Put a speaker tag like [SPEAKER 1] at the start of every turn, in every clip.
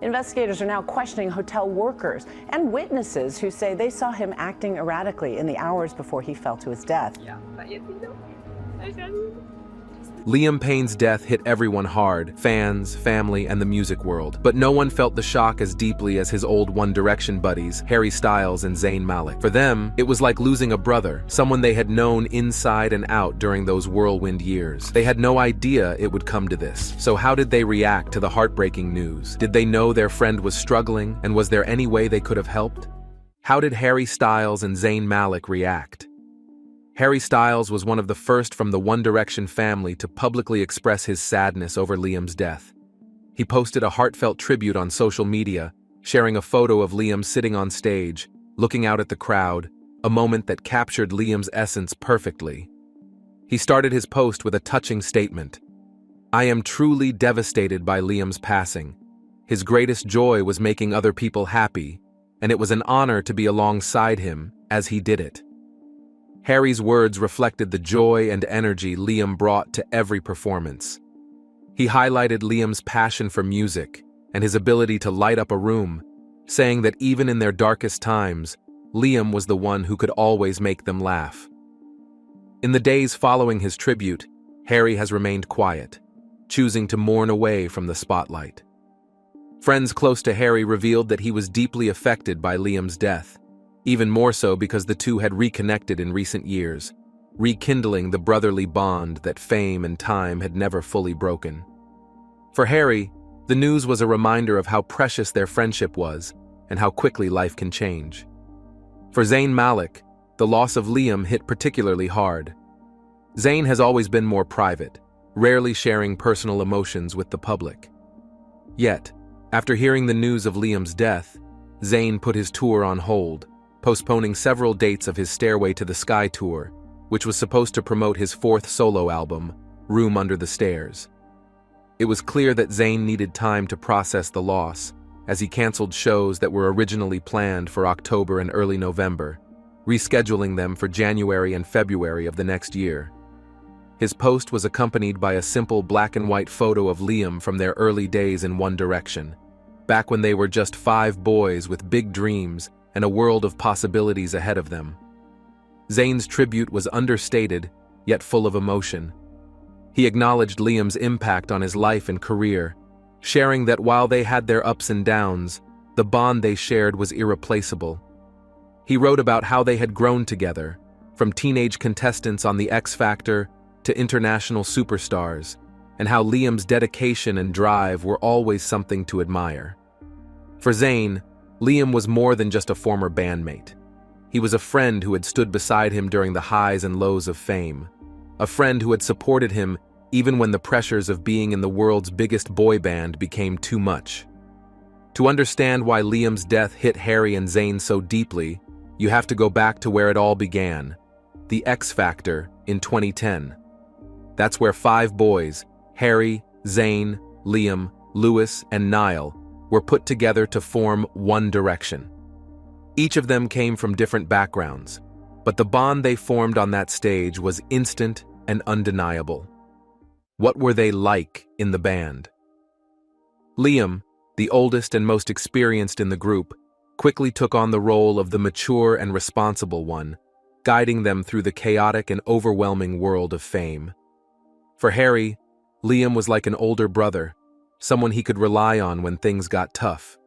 [SPEAKER 1] Investigators are now questioning hotel workers and witnesses who say they saw him acting erratically in the hours before he fell to his death.
[SPEAKER 2] Liam Payne's death hit everyone hard, fans, family, and the music world. But no one felt the shock as deeply as his old One Direction buddies, Harry Styles and Zayn Malik. For them, it was like losing a brother, someone they had known inside and out during those whirlwind years. They had no idea it would come to this. So how did they react to the heartbreaking news? Did they know their friend was struggling, and was there any way they could have helped? How did Harry Styles and Zayn Malik react? Harry Styles was one of the first from the One Direction family to publicly express his sadness over Liam's death. He posted a heartfelt tribute on social media, sharing a photo of Liam sitting on stage, looking out at the crowd, a moment that captured Liam's essence perfectly. He started his post with a touching statement. "I am truly devastated by Liam's passing. His greatest joy was making other people happy, and it was an honor to be alongside him as he did it." Harry's words reflected the joy and energy Liam brought to every performance. He highlighted Liam's passion for music and his ability to light up a room, saying that even in their darkest times, Liam was the one who could always make them laugh. In the days following his tribute, Harry has remained quiet, choosing to mourn away from the spotlight. Friends close to Harry revealed that he was deeply affected by Liam's death, even more so because the two had reconnected in recent years, rekindling the brotherly bond that fame and time had never fully broken. For Harry, the news was a reminder of how precious their friendship was and how quickly life can change. For Zayn Malik, the loss of Liam hit particularly hard. Zayn has always been more private, rarely sharing personal emotions with the public. Yet, after hearing the news of Liam's death, Zayn put his tour on hold, postponing several dates of his Stairway to the Sky tour, which was supposed to promote his fourth solo album, Room Under the Stairs. It was clear that Zayn needed time to process the loss, as he canceled shows that were originally planned for October and early November, rescheduling them for January and February of the next year. His post was accompanied by a simple black and white photo of Liam from their early days in One Direction, back when they were just 5 boys with big dreams and a world of possibilities ahead of them. Zayn's tribute was understated, yet full of emotion. He acknowledged Liam's impact on his life and career, sharing that while they had their ups and downs, the bond they shared was irreplaceable. He wrote about how they had grown together, from teenage contestants on The X Factor to international superstars, and how Liam's dedication and drive were always something to admire. For Zayn, Liam was more than just a former bandmate. He was a friend who had stood beside him during the highs and lows of fame, a friend who had supported him even when the pressures of being in the world's biggest boy band became too much. To understand why Liam's death hit Harry and Zayn so deeply, you have to go back to where it all began, The X Factor in 2010. That's where 5 boys, Harry, Zayn, Liam, Lewis, and Niall, were put together to form One Direction. Each of them came from different backgrounds, but the bond they formed on that stage was instant and undeniable. What were they like in the band? Liam, the oldest and most experienced in the group, quickly took on the role of the mature and responsible one, guiding them through the chaotic and overwhelming world of fame. For Harry, Liam was like an older brother, someone he could rely on when things got tough.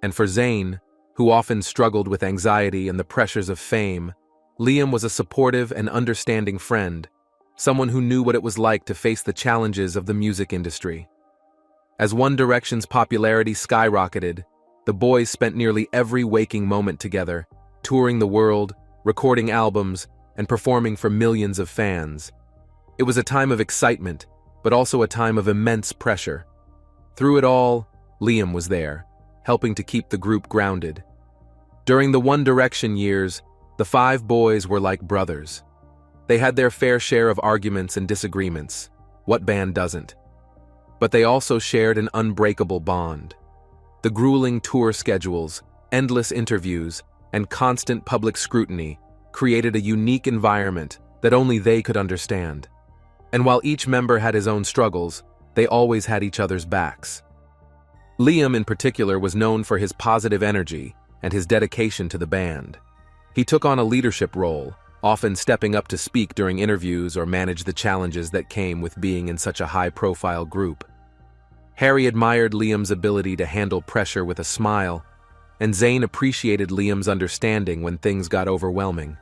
[SPEAKER 2] And for Zayn, who often struggled with anxiety and the pressures of fame, Liam was a supportive and understanding friend, someone who knew what it was like to face the challenges of the music industry. As One Direction's popularity skyrocketed, the boys spent nearly every waking moment together, touring the world, recording albums, and performing for millions of fans. It was a time of excitement, but also a time of immense pressure. Through it all, Liam was there, helping to keep the group grounded. During the One Direction years, the 5 boys were like brothers. They had their fair share of arguments and disagreements. What band doesn't? But they also shared an unbreakable bond. The grueling tour schedules, endless interviews, and constant public scrutiny created a unique environment that only they could understand. And while each member had his own struggles, they always had each other's backs. Liam, in particular, was known for his positive energy and his dedication to the band. He took on a leadership role, often stepping up to speak during interviews or manage the challenges that came with being in such a high-profile group. Harry admired Liam's ability to handle pressure with a smile, and Zayn appreciated Liam's understanding when things got overwhelming.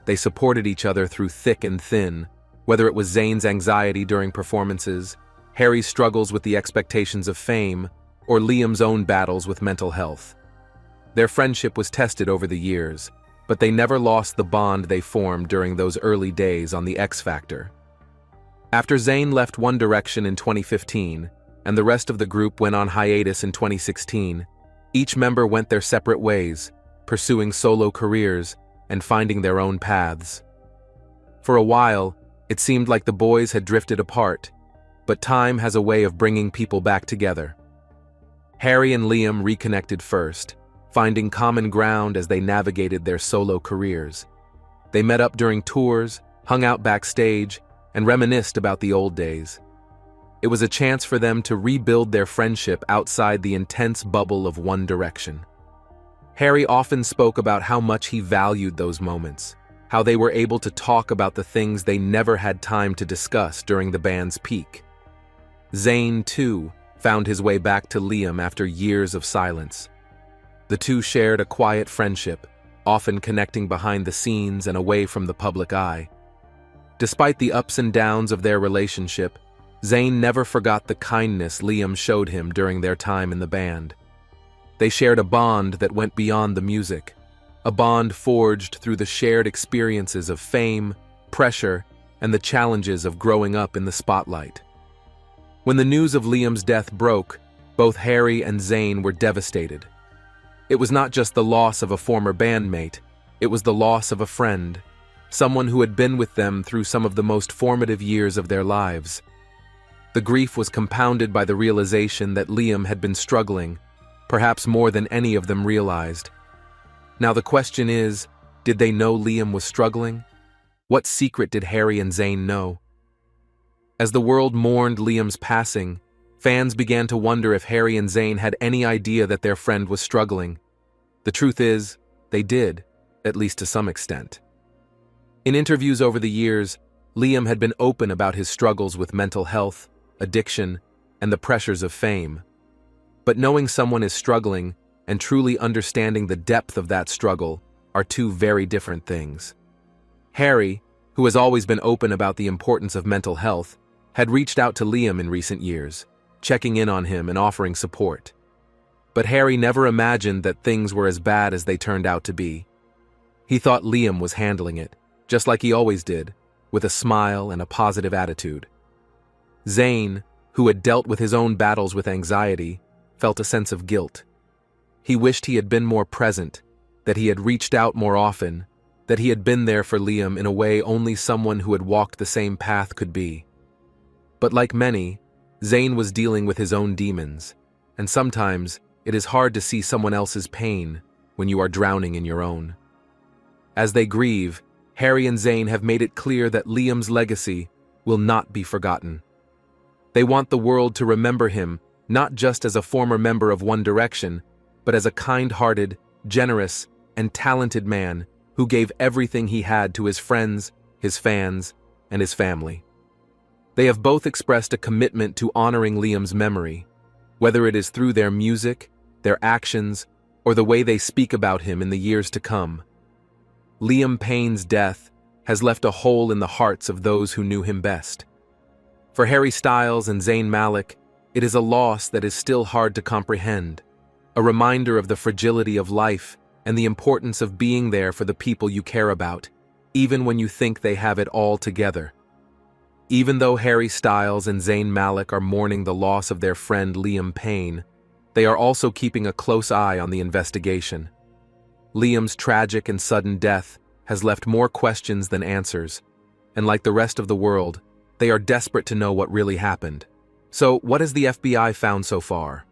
[SPEAKER 2] They supported each other through thick and thin, whether it was Zayn's anxiety during performances, Harry's struggles with the expectations of fame, or Liam's own battles with mental health. Their friendship was tested over the years, but they never lost the bond they formed during those early days on the X Factor. After Zayn left One Direction in 2015, and the rest of the group went on hiatus in 2016, each member went their separate ways, pursuing solo careers and finding their own paths. For a while, it seemed like the boys had drifted apart, but time has a way of bringing people back together. Harry and Liam reconnected first, finding common ground as they navigated their solo careers. They met up during tours, hung out backstage, and reminisced about the old days. It was a chance for them to rebuild their friendship outside the intense bubble of One Direction. Harry often spoke about how much he valued those moments, how they were able to talk about the things they never had time to discuss during the band's peak. Zayn, too, found his way back to Liam after years of silence. The two shared a quiet friendship, often connecting behind the scenes and away from the public eye. Despite the ups and downs of their relationship, Zayn never forgot the kindness Liam showed him during their time in the band. They shared a bond that went beyond the music, a bond forged through the shared experiences of fame, pressure, and the challenges of growing up in the spotlight. When the news of Liam's death broke, both Harry and Zayn were devastated. It was not just the loss of a former bandmate, it was the loss of a friend, someone who had been with them through some of the most formative years of their lives. The grief was compounded by the realization that Liam had been struggling, perhaps more than any of them realized. Now the question is, did they know Liam was struggling? What secret did Harry and Zayn know? As the world mourned Liam's passing, fans began to wonder if Harry and Zayn had any idea that their friend was struggling. The truth is, they did, at least to some extent. In interviews over the years, Liam had been open about his struggles with mental health, addiction, and the pressures of fame. But knowing someone is struggling and truly understanding the depth of that struggle are two very different things. Harry, who has always been open about the importance of mental health, had reached out to Liam in recent years, checking in on him and offering support. But Harry never imagined that things were as bad as they turned out to be. He thought Liam was handling it, just like he always did, with a smile and a positive attitude. Zayn, who had dealt with his own battles with anxiety, felt a sense of guilt. He wished he had been more present, that he had reached out more often, that he had been there for Liam in a way only someone who had walked the same path could be. But like many, Zayn was dealing with his own demons, and sometimes it is hard to see someone else's pain when you are drowning in your own. As they grieve, Harry and Zayn have made it clear that Liam's legacy will not be forgotten. They want the world to remember him not just as a former member of One Direction, but as a kind-hearted, generous, and talented man who gave everything he had to his friends, his fans, and his family. They have both expressed a commitment to honoring Liam's memory, whether it is through their music, their actions, or the way they speak about him in the years to come. Liam Payne's death has left a hole in the hearts of those who knew him best. For Harry Styles and Zayn Malik, it is a loss that is still hard to comprehend, a reminder of the fragility of life and the importance of being there for the people you care about, even when you think they have it all together. Even though Harry Styles and Zayn Malik are mourning the loss of their friend Liam Payne, they are also keeping a close eye on the investigation. Liam's tragic and sudden death has left more questions than answers, and like the rest of the world, they are desperate to know what really happened. So, what has the FBI found so far?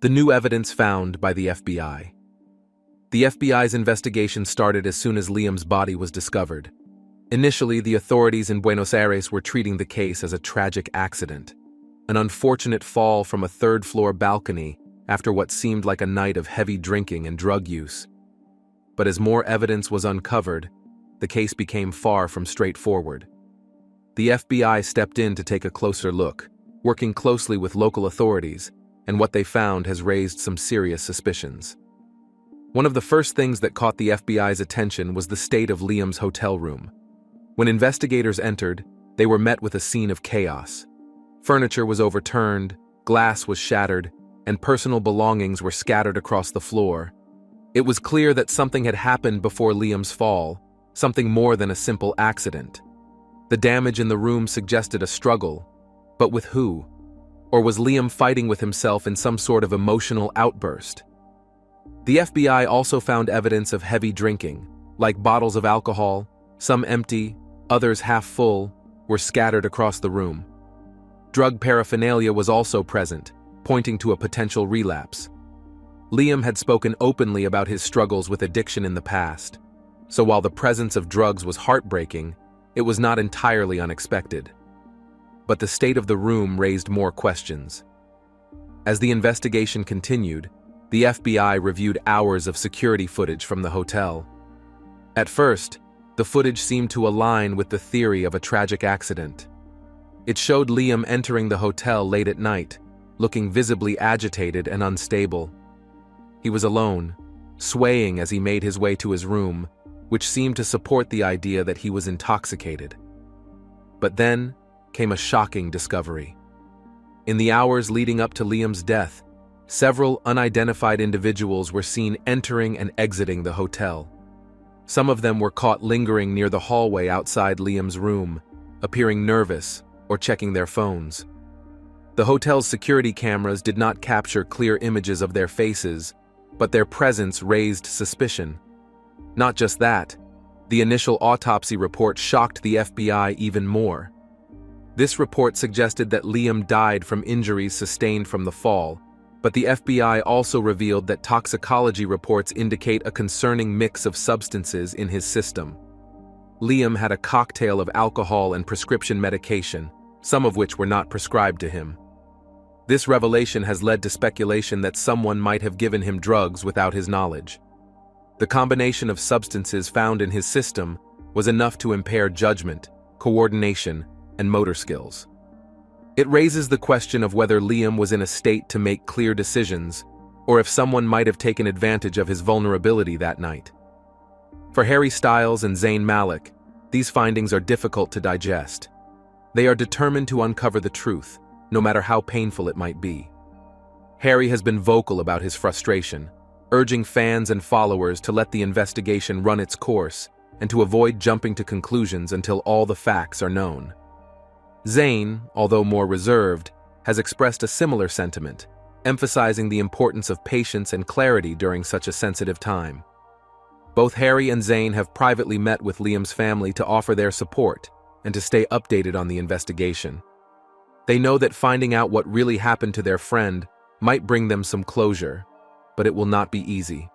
[SPEAKER 2] The new evidence found by the FBI. The FBI's investigation started as soon as Liam's body was discovered. Initially, the authorities in Buenos Aires were treating the case as a tragic accident. an unfortunate fall from a third-floor balcony after what seemed like a night of heavy drinking and drug use. But as more evidence was uncovered, the case became far from straightforward. The FBI stepped in to take a closer look, working closely with local authorities, and what they found has raised some serious suspicions. One of the first things that caught the FBI's attention was the state of Liam's hotel room. When investigators entered, they were met with a scene of chaos. Furniture was overturned, glass was shattered, and personal belongings were scattered across the floor. It was clear that something had happened before Liam's fall, something more than a simple accident. The damage in the room suggested a struggle, but with who? Or was Liam fighting with himself in some sort of emotional outburst? The FBI also found evidence of heavy drinking, like bottles of alcohol, some empty, others half full, were scattered across the room. Drug paraphernalia was also present, pointing to a potential relapse. Liam had spoken openly about his struggles with addiction in the past, so while the presence of drugs was heartbreaking, it was not entirely unexpected. But the state of the room raised more questions. As the investigation continued, the FBI reviewed hours of security footage from the hotel. At first, the footage seemed to align with the theory of a tragic accident. It showed Liam entering the hotel late at night, looking visibly agitated and unstable. He was alone, swaying as he made his way to his room, which seemed to support the idea that he was intoxicated. But then came a shocking discovery. In the hours leading up to Liam's death, several unidentified individuals were seen entering and exiting the hotel. Some of them were caught lingering near the hallway outside Liam's room, appearing nervous or checking their phones. The hotel's security cameras did not capture clear images of their faces, but their presence raised suspicion. Not just that, the initial autopsy report shocked the FBI even more. This report suggested that Liam died from injuries sustained from the fall, but the FBI also revealed that toxicology reports indicate a concerning mix of substances in his system. Liam had a cocktail of alcohol and prescription medication, some of which were not prescribed to him. This revelation has led to speculation that someone might have given him drugs without his knowledge. The combination of substances found in his system was enough to impair judgment, coordination, and motor skills. It raises the question of whether Liam was in a state to make clear decisions, or if someone might have taken advantage of his vulnerability that night. For Harry Styles and Zayn Malik, these findings are difficult to digest. They are determined to uncover the truth, no matter how painful it might be. Harry has been vocal about his frustration, urging fans and followers to let the investigation run its course and to avoid jumping to conclusions until all the facts are known. Zayn, although more reserved, has expressed a similar sentiment, emphasizing the importance of patience and clarity during such a sensitive time. Both Harry and Zayn have privately met with Liam's family to offer their support and to stay updated on the investigation. They know that finding out what really happened to their friend might bring them some closure, but it will not be easy.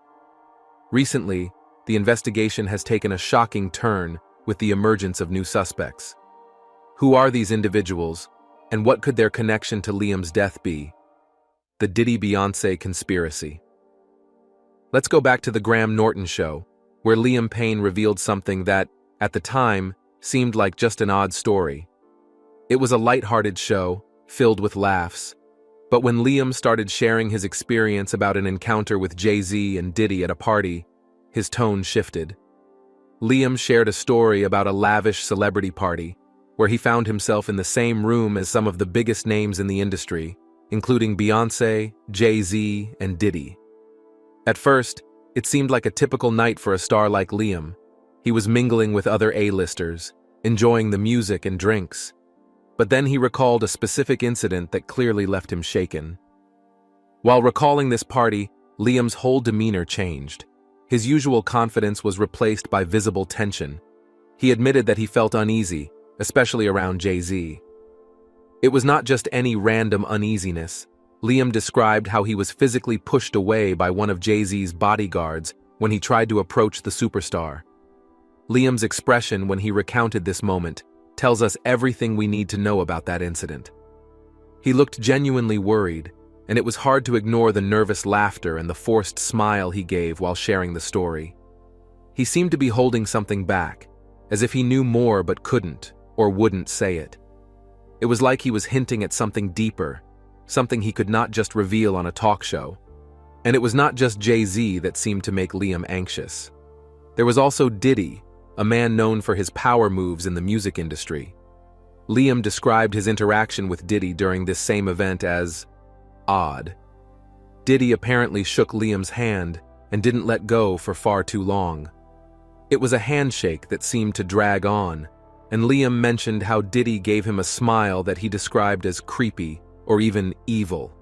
[SPEAKER 2] Recently, the investigation has taken a shocking turn with the emergence of new suspects. Who are these individuals, and what could their connection to Liam's death be? The Diddy Beyonce conspiracy. Let's go back to the Graham Norton show, where Liam Payne revealed something that, at the time, seemed like just an odd story. It was a lighthearted show, filled with laughs. But when Liam started sharing his experience about an encounter with Jay-Z and Diddy at a party, his tone shifted. Liam shared a story about a lavish celebrity party, where he found himself in the same room as some of the biggest names in the industry, including Beyonce, Jay-Z, and Diddy. At first, it seemed like a typical night for a star like Liam. He was mingling with other A-listers, enjoying the music and drinks. But then he recalled a specific incident that clearly left him shaken. While recalling this party, Liam's whole demeanor changed. His usual confidence was replaced by visible tension. He admitted that he felt uneasy, especially around Jay-Z. It was not just any random uneasiness. Liam described how he was physically pushed away by one of Jay-Z's bodyguards when he tried to approach the superstar. Liam's expression when he recounted this moment tells us everything we need to know about that incident. He looked genuinely worried, and it was hard to ignore the nervous laughter and the forced smile he gave while sharing the story. He seemed to be holding something back, as if he knew more but couldn't or wouldn't say it. It was like he was hinting at something deeper, something he could not just reveal on a talk show. And it was not just Jay-Z that seemed to make Liam anxious. There was also Diddy, a man known for his power moves in the music industry. Liam described his interaction with Diddy during this same event as odd. Diddy apparently shook Liam's hand and didn't let go for far too long. It was a handshake that seemed to drag on, and Liam mentioned how Diddy gave him a smile that he described as creepy or even evil.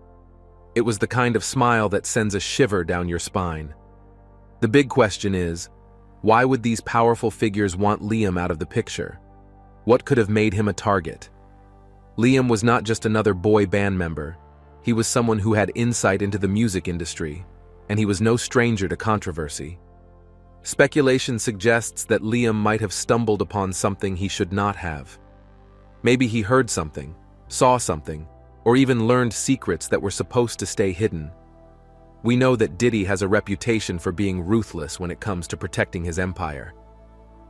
[SPEAKER 2] It was the kind of smile that sends a shiver down your spine. The big question is, why would these powerful figures want Liam out of the picture? What could have made him a target? Liam was not just another boy band member. He was someone who had insight into the music industry, and he was no stranger to controversy. Speculation suggests that Liam might have stumbled upon something he should not have. Maybe he heard something, saw something, or even learned secrets that were supposed to stay hidden. We know that Diddy has a reputation for being ruthless when it comes to protecting his empire.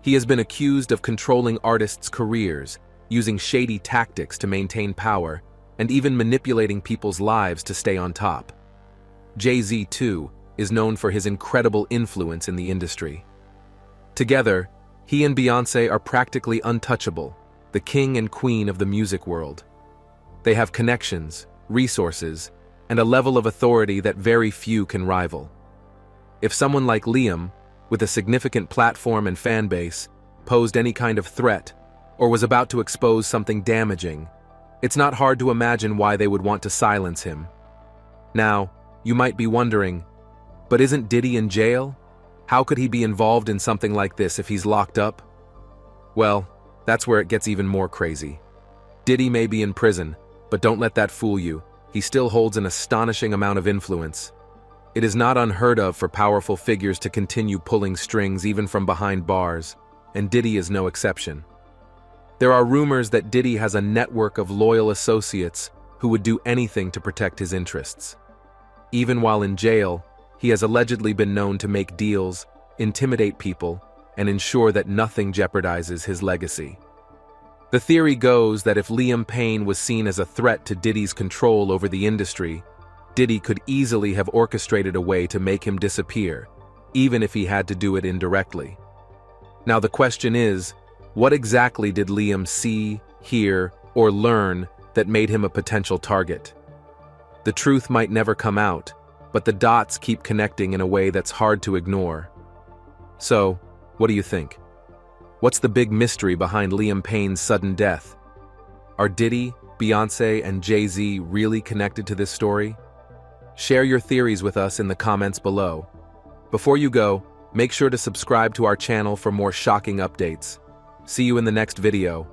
[SPEAKER 2] He has been accused of controlling artists' careers, using shady tactics to maintain power, and even manipulating people's lives to stay on top. Jay-Z, too, is known for his incredible influence in the industry. Together, he and Beyonce are practically untouchable, the king and queen of the music world. They have connections, resources, and a level of authority that very few can rival. If someone like Liam, with a significant platform and fan base, posed any kind of threat, or was about to expose something damaging, it's not hard to imagine why they would want to silence him. Now, you might be wondering, but isn't Diddy in jail? How could he be involved in something like this if he's locked up? Well, that's where it gets even more crazy. Diddy may be in prison, but don't let that fool you. He still holds an astonishing amount of influence. It is not unheard of for powerful figures to continue pulling strings even from behind bars, and Diddy is no exception. There are rumors that Diddy has a network of loyal associates who would do anything to protect his interests. Even while in jail, he has allegedly been known to make deals, intimidate people, and ensure that nothing jeopardizes his legacy. The theory goes that if Liam Payne was seen as a threat to Diddy's control over the industry, Diddy could easily have orchestrated a way to make him disappear, even if he had to do it indirectly. Now the question is, what exactly did Liam see, hear, or learn that made him a potential target? The truth might never come out, but the dots keep connecting in a way that's hard to ignore. So, what do you think? What's the big mystery behind Liam Payne's sudden death? Are Diddy, Beyonce, and Jay-Z really connected to this story? Share your theories with us in the comments below. Before you go, make sure to subscribe to our channel for more shocking updates. See you in the next video.